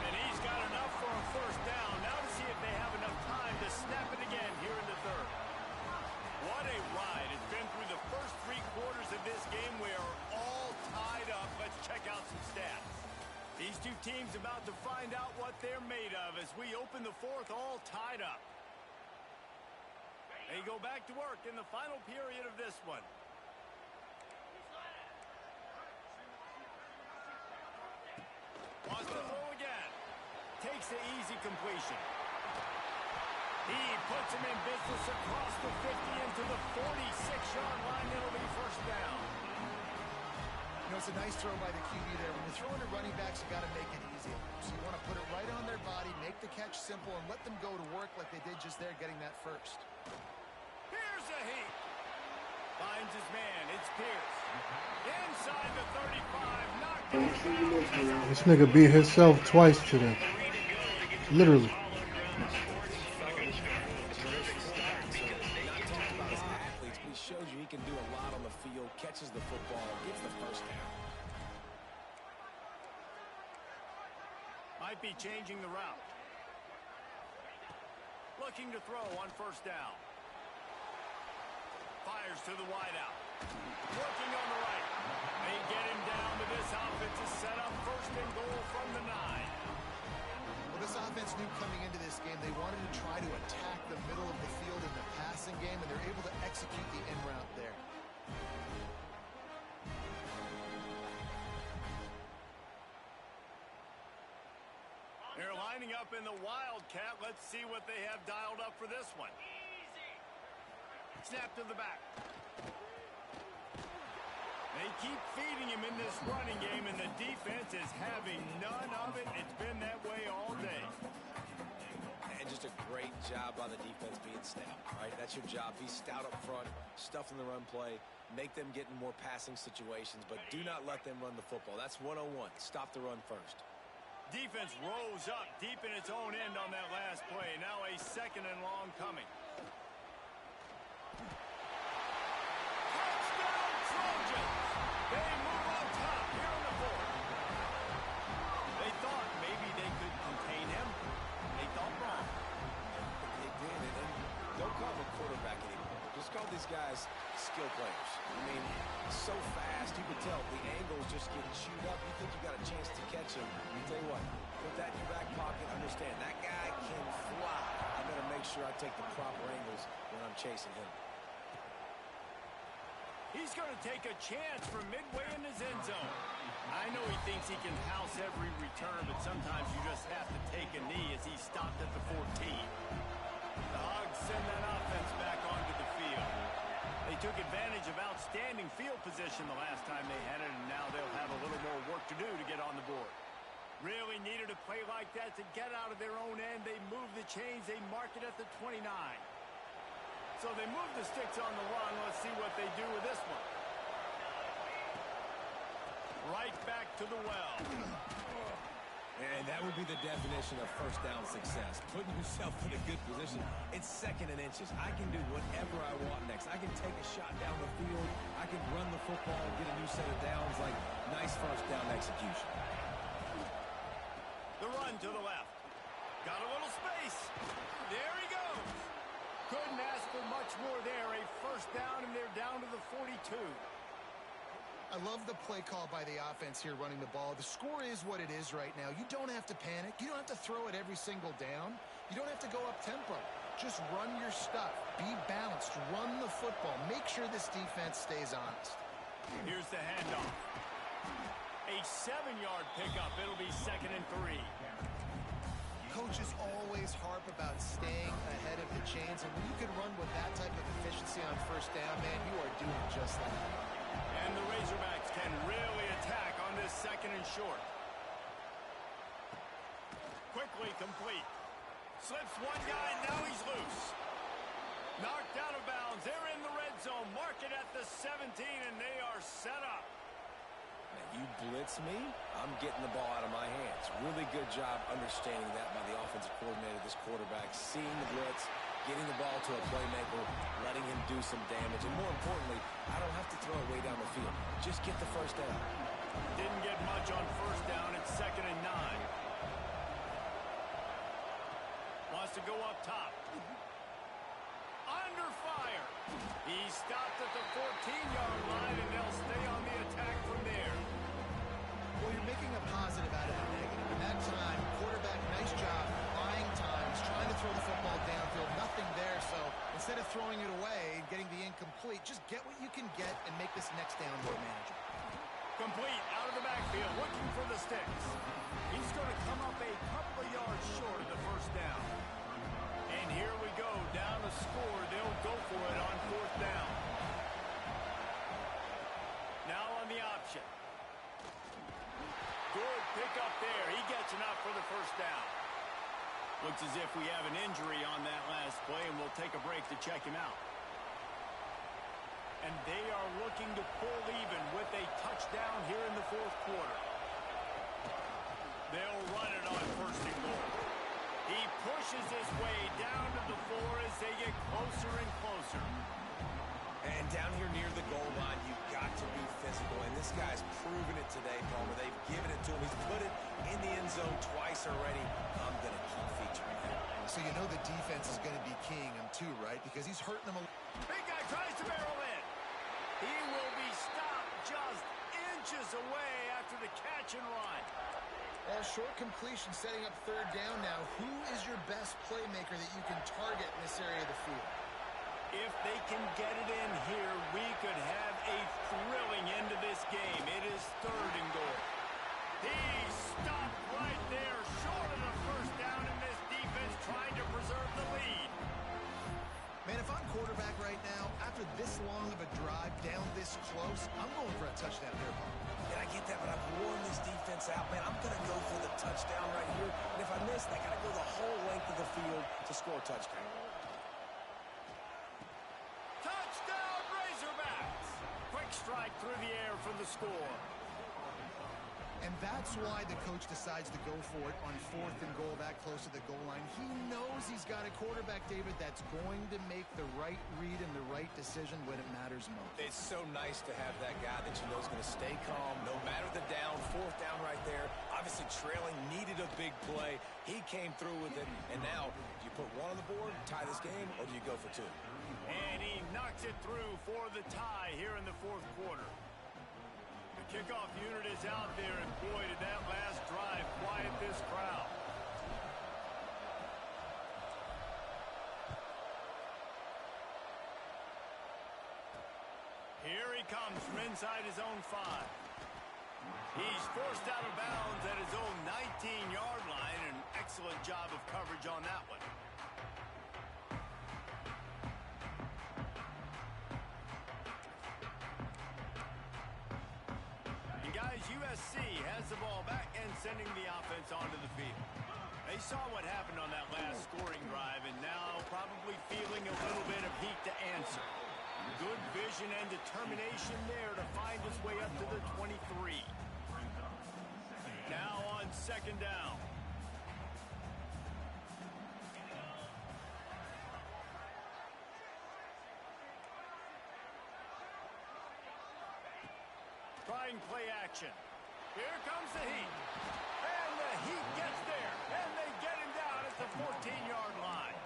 And he's got enough for a first down. Now to see if they have enough time to snap it again here in the 3rd. What a ride. It's been through the first 3 quarters of this game. We are all tied up. Let's check out some stats. These two teams about to find out what they're made of as we open the 4th all tied up. They go back to work in the final period of this one. Wants to throw again. Takes the easy completion. He puts him in business across the 50 into the 46-yard line. It'll be first down. You know, it's a nice throw by the QB there. When you're throwing to running backs, you got to make it easy. So you want to put it right on their body, make the catch simple, and let them go to work like they did just there, getting that first. Here's a heat. Finds his man. It's Pierce. Inside the 35. Knocked it. This nigga beat himself twice today. Literally. Shows you he can do a lot on the field, catches the football, gets the first down. Might be changing the route. Looking to throw on first down. Fires to the wideout. Working on the right. They get him down to this offense to set up 1st and goal from the 9. Well, this offense knew coming into this game they wanted to try to attack the middle of the field in the passing game, and they're able to execute the in route there. They're lining up in the Wildcat. Let's see what they have dialed up for this one. snap to the back. They keep feeding him in this running game, and the defense is having none of it. It's been that way all day. And just a great job by the defense being stout. All right, that's your job. Be stout up front, stuff in the run play, make them get in more passing situations, but do not let them run the football. That's one-on-one. Stop the run first. Defense rose up deep in its own end on that last play. Now a second and long coming. Touchdown Trojans! They move on top here in the fourth. They thought maybe they could contain him. They thought wrong. They did, and don't call him a quarterback anymore. Just call these guys skill players. I mean, so fast, you can tell the angles just get chewed up. You think you got a chance to catch him. I tell you what, put that in your back pocket. Understand, that guy can fly. I better make sure I take the proper angles when I'm chasing him. He's going to take a chance from midway in his end zone. I know he thinks he can house every return, but sometimes you just have to take a knee as he stopped at the 14. The Hogs send that offense back onto the field. They took advantage of outstanding field position the last time they had it, and now they'll have a little more work to do to get on the board. Really needed a play like that to get out of their own end. They move the chains. They mark it at the 29. So they move the sticks on the run. Let's see what they do with this one. Right back to the well. And that would be the definition of first down success. Putting yourself in a good position. It's second and inches. I can do whatever I want next. I can take a shot down the field. I can run the football and get a new set of downs. Like, nice first down execution. The run to the left. Got a little space. There he goes. Couldn't ask for much more there. A first down, and they're down to the 42. I love the play call by the offense here running the ball. The score is what it is right now. You don't have to panic. You don't have to throw it every single down. You don't have to go up tempo. Just run your stuff. Be balanced. Run the football. Make sure this defense stays honest. Here's the handoff. A 7-yard pickup. It'll be 2nd and 3. Coaches always harp about staying ahead of the chains, and when you can run with that type of efficiency on first down, man, you are doing just that. And the Razorbacks can really attack on this 2nd and short. Quickly complete. Slips one guy, now he's loose. Knocked out of bounds. They're in the red zone. Mark it at the 17, and they are set up. You blitz me, I'm getting the ball out of my hands. Really good job understanding that by the offensive coordinator, this quarterback, seeing the blitz, getting the ball to a playmaker, letting him do some damage. And more importantly, I don't have to throw it way down the field. Just get the first down. Didn't get much on first down. It's 2nd and 9. Wants to go up top. Under fire. He stopped at the 14-yard line, and they'll stay on the attack from there. Well, you're making a positive out of a negative. In that time, quarterback, nice job, buying times, trying to throw the football downfield, nothing there. So instead of throwing it away and getting the incomplete, just get what you can get and make this next down more manageable. Complete out of the backfield, looking for the sticks. He's going to come up a couple of yards short of the first down. And here we go, down to score. They'll go for it on 4th down. Now on the option. Good pick up there. He gets enough for the first down. Looks as if we have an injury on that last play, and we'll take a break to check him out. And they are looking to pull even with a touchdown here in the 4th quarter. They'll run it on 1st and goal. He pushes his way down to the 4 as they get closer and closer. And down here near the goal line, you've got to be physical. And this guy's proven it today, Palmer. They've given it to him. He's put it in the end zone twice already. I'm going to keep featuring him. So you know the defense is going to be keying him too, right? Because he's hurting them a lot. Big guy tries to barrel in. He will be stopped just inches away after the catch and run. Short completion setting up 3rd down now. Who is your best playmaker that you can target in this area of the field? If they can get it in here, we could have a thrilling end to this game. It is 3rd and goal. He stopped right there, short of the first down, and this defense trying to preserve the lead. Man, if I'm quarterback right now, this long of a drive down this close, I'm going for a touchdown here, Paul. And I get that, but I've worn this defense out, man. I'm going to go for the touchdown right here. And if I miss, they got to go the whole length of the field to score a touchdown. Touchdown, Razorbacks! Quick strike through the air for the score. And that's why the coach decides to go for it on 4th and goal that close to the goal line. He knows he's got a quarterback, David, that's going to make the right read and the right decision when it matters most. It's so nice to have that guy that you know is going to stay calm no matter the down. 4th down right there. Obviously trailing, needed a big play. He came through with it. And now, do you put 1 on the board, tie this game, or do you go for 2? And he knocks it through for the tie here in the 4th quarter. The kickoff unit is out there, and boy, did that last drive quiet this crowd. Here he comes from inside his own 5. He's forced out of bounds at his own 19-yard line. An excellent job of coverage on that one. USC has the ball back and sending the offense onto the field. They saw what happened on that last scoring drive and now probably feeling a little bit of heat to answer. Good vision and determination there to find his way up to the 23. Now on 2nd down. Trying play action. Here comes the heat. And the heat gets there. And they get him down at the 14-yard line.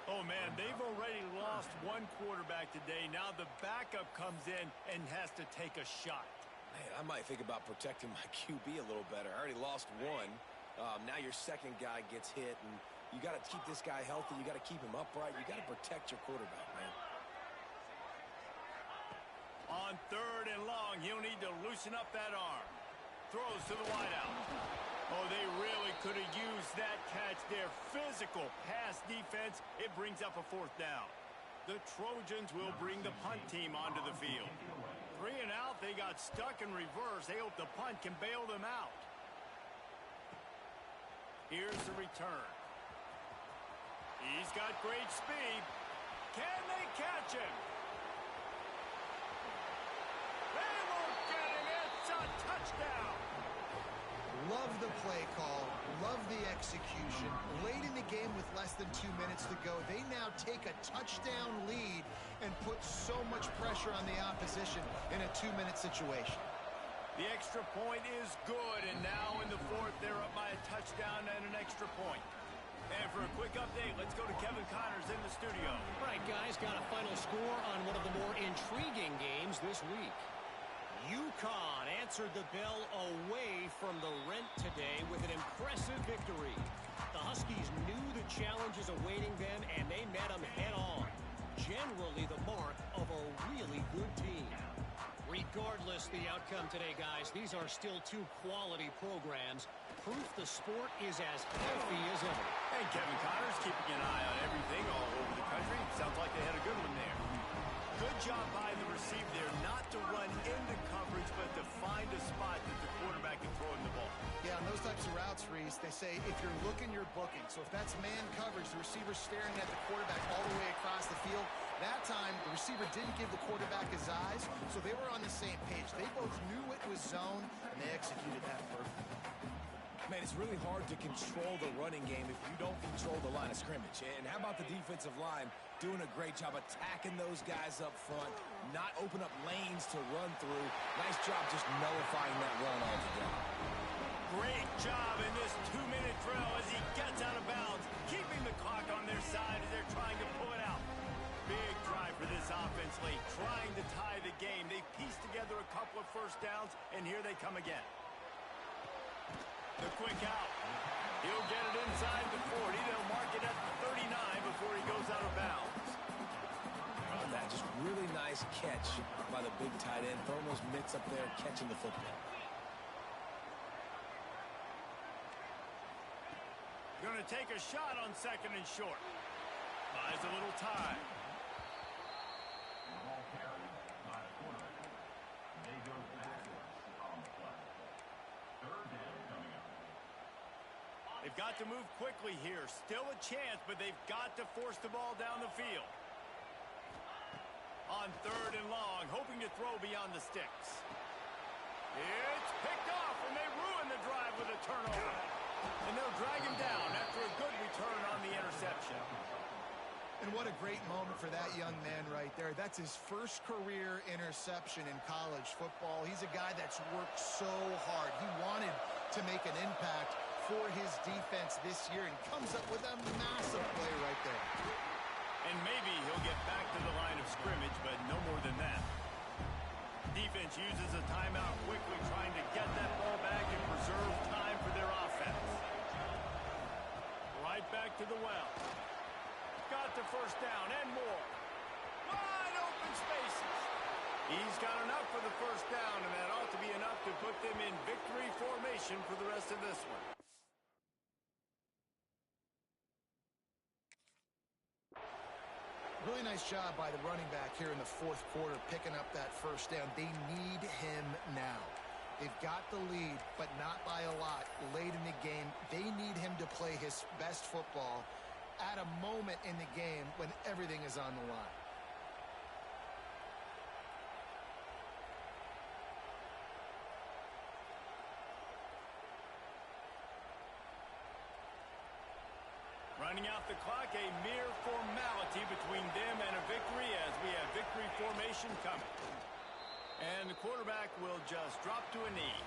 Oh, man, they've already lost 1 quarterback today. Now the backup comes in and has to take a shot. Man, I might think about protecting my QB a little better. I already lost 1. Now your 2nd guy gets hit, and you got to keep this guy healthy. You got to keep him upright. You got to protect your quarterback, man. On 3rd and long, he'll need to loosen up that arm. Throws to the wideout. Oh, they really could have used that catch there. Physical pass defense. It brings up a 4th down. The Trojans will bring the punt team onto the field. 3 and out. They got stuck in reverse. They hope the punt can bail them out. Here's the return. He's got great speed. Can they catch him? They won't get him. It's a touchdown. Love the play call. Love the execution. Late in the game with less than 2 minutes to go, they now take a touchdown lead and put so much pressure on the opposition in a 2-minute situation. The extra point is good, and now in the 4th, they're up by a touchdown and an extra point. And for a quick update, let's go to Kevin Connors in the studio. All right, guys, got a final score on one of the more intriguing games this week. UConn answered the bell away from the Rent today with an impressive victory. The Huskies knew the challenges awaiting them, and they met them head-on. Generally the mark of a really good team. Regardless the outcome today, guys, these are still 2 quality programs. Proof the sport is as healthy as ever. And Kevin Connors keeping an eye on everything all over the country. Sounds like they had a good one there. Good job by the receiver there, not to run into coverage, but to find a spot that the quarterback can throw him the ball. Yeah, on those types of routes, Reese, they say if you're looking, you're booking. So if that's man coverage, the receiver's staring at the quarterback all the way across the field. That time, the receiver didn't give the quarterback his eyes, so they were on the same page. They both knew it was zone, and they executed that perfectly. Man, it's really hard to control the running game if you don't control the line of scrimmage. And how about the defensive line doing a great job attacking those guys up front, not open up lanes to run through. Nice job just nullifying that run altogether. Great job in this 2-minute drill as he gets out of bounds, keeping the clock on their side as they're trying to pull it out. Big drive for this offense late, trying to tie the game. They pieced together a couple of 1st downs, and here they come again. The quick out. He'll get it inside the 40. They'll mark it at the 39 before he goes out of bounds. That just really nice catch by the big tight end. Throwing those mitts up there, catching the football. Going to take a shot on 2nd and short. Buys a little time. They've got to move quickly here. Still a chance, but they've got to force the ball down the field. On 3rd and long, hoping to throw beyond the sticks. It's picked off, and they ruin the drive with a turnover. And they'll drag him down after a good return on the interception. And what a great moment for that young man right there. That's his first career interception in college football. He's a guy that's worked so hard. He wanted to make an impact for his defense this year and comes up with a massive play right there. And maybe he'll get back to the line of scrimmage, but no more than that. Defense uses a timeout quickly, trying to get that ball back and preserve time for their offense. Right back to the well. Got the first down and more. Wide open spaces. He's got enough for the first down, and that ought to be enough to put them in victory formation for the rest of this one. Really nice job by the running back here in the 4th quarter, picking up that first down. They need him now. They've got the lead, but not by a lot late in the game. They need him to play his best football at a moment in the game when everything is on the line. Running out the clock, a mere formality between them and a victory as we have victory formation coming. And the quarterback will just drop to a knee.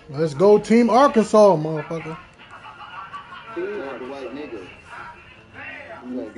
Let's go, Team Arkansas, motherfucker. The white nigga.